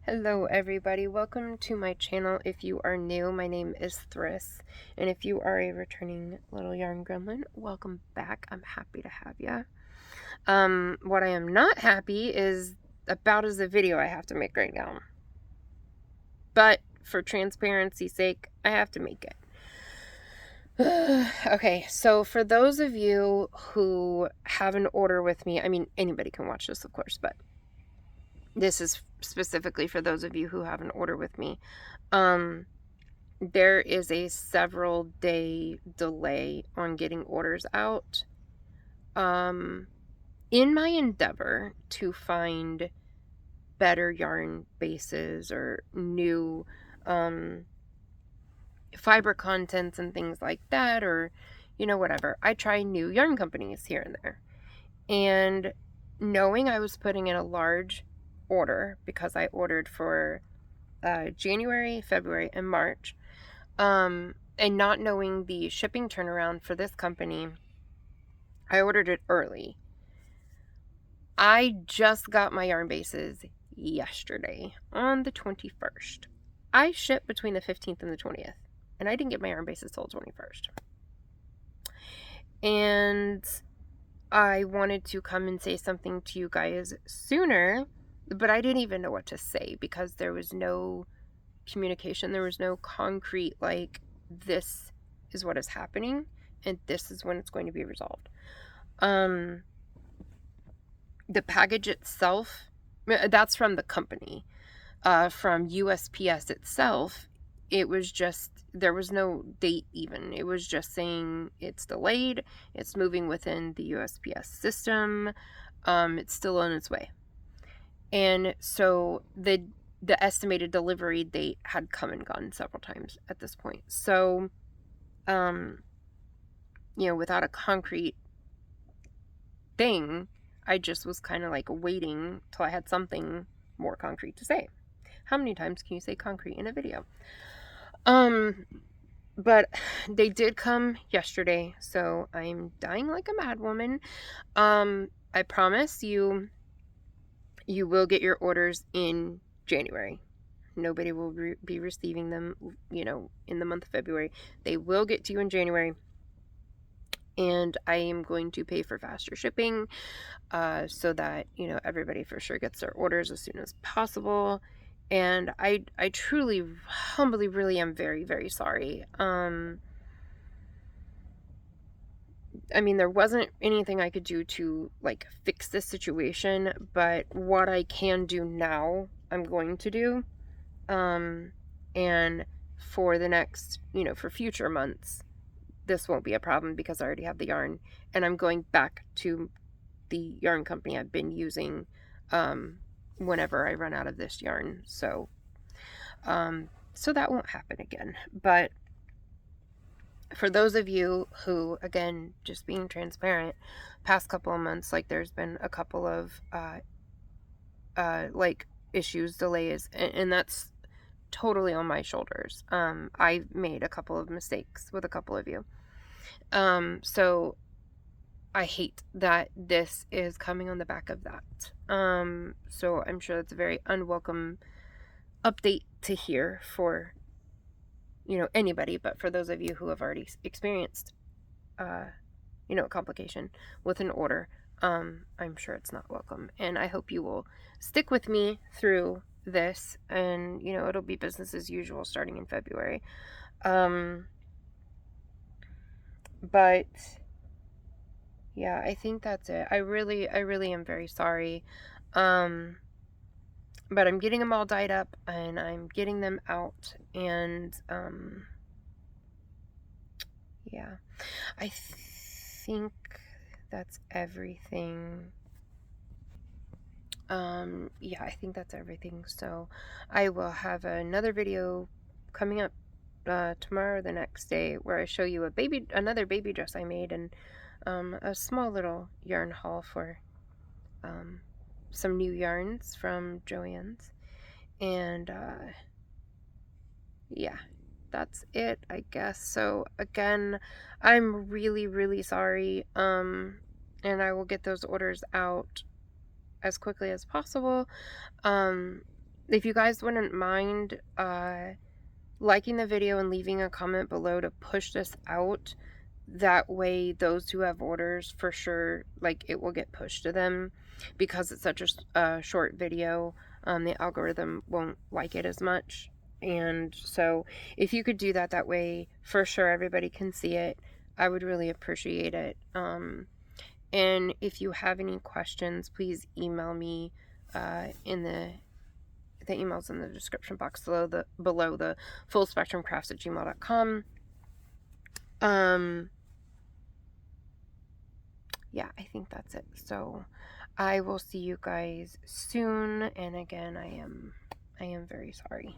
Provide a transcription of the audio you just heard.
Hello everybody, welcome to my channel. If you are new, my name is Thryss, and if you are a returning little yarn gremlin, welcome back. I'm happy to have you. What I am not happy is about is the video I have to make right now. But for transparency's sake, I have to make it. Okay, so for those of you who have an order with me, I mean, anybody can watch this, of course, but this is specifically for those of you who have an order with me. There is a several day delay on getting orders out. In my endeavor to find better yarn bases or new fiber contents and things like that, or whatever, I try new yarn companies here and there. And knowing I was putting in a large order because I ordered for January, February, and March, and not knowing the shipping turnaround for this company, I ordered it early. I just got my yarn bases yesterday on the 21st. I shipped between the 15th and the 20th, and I didn't get my yarn bases till the 21st. And I wanted to come and say something to you guys sooner, but I didn't even know what to say because there was no communication. There was no concrete, like, this is what is happening and this is when it's going to be resolved. The package itself, that's from the company. From USPS itself, it was just, there was no date even. It was just saying it's delayed, it's moving within the USPS system, it's still on its way. And so the estimated delivery date had come and gone several times at this point. So, without a concrete thing, I just was kind of like waiting till I had something more concrete to say. How many times can you say concrete in a video? But they did come yesterday, so I'm dying like a mad woman. I promise you will get your orders in January. Nobody will be receiving them, in the month of February. They will get to you in January. And I am going to pay for faster shipping, so that, everybody for sure gets their orders as soon as possible. And I truly, humbly, really am very, very sorry. I mean, there wasn't anything I could do to, like, fix this situation, but what I can do now, I'm going to do. And for the next, for future months, this won't be a problem because I already have the yarn, and I'm going back to the yarn company I've been using, whenever I run out of this yarn. So that won't happen again. But for those of you who, again, just being transparent, past couple of months, like, there's been a couple of like, issues, delays, and that's totally on my shoulders. I made a couple of mistakes with a couple of you. So I hate that this is coming on the back of that. So I'm sure that's a very unwelcome update to hear for, anybody, but for those of you who have already experienced, a complication with an order, I'm sure it's not welcome. And I hope you will stick with me through this, and, it'll be business as usual starting in February. But yeah, I think that's it. I really am very sorry. But I'm getting them all dyed up, and I'm getting them out, and yeah, I think that's everything. Yeah, I think that's everything. So I will have another video coming up tomorrow or the next day where I show you another baby dress I made, and a small little yarn haul for some new yarns from Joann's. And yeah, that's it, I guess. So again, I'm really, really sorry. And I will get those orders out as quickly as possible. if you guys wouldn't mind liking the video and leaving a comment below to push this out, that way those who have orders, for sure, like, it will get pushed to them. Because it's such a short video, the algorithm won't like it as much. And so if you could do that, that way for sure everybody can see it, I would really appreciate it. And if you have any questions, please email me in the emails in the description box below the fullspectrumcrafts@gmail.com. Yeah, I think that's it. So I will see you guys soon. And again, I am very sorry.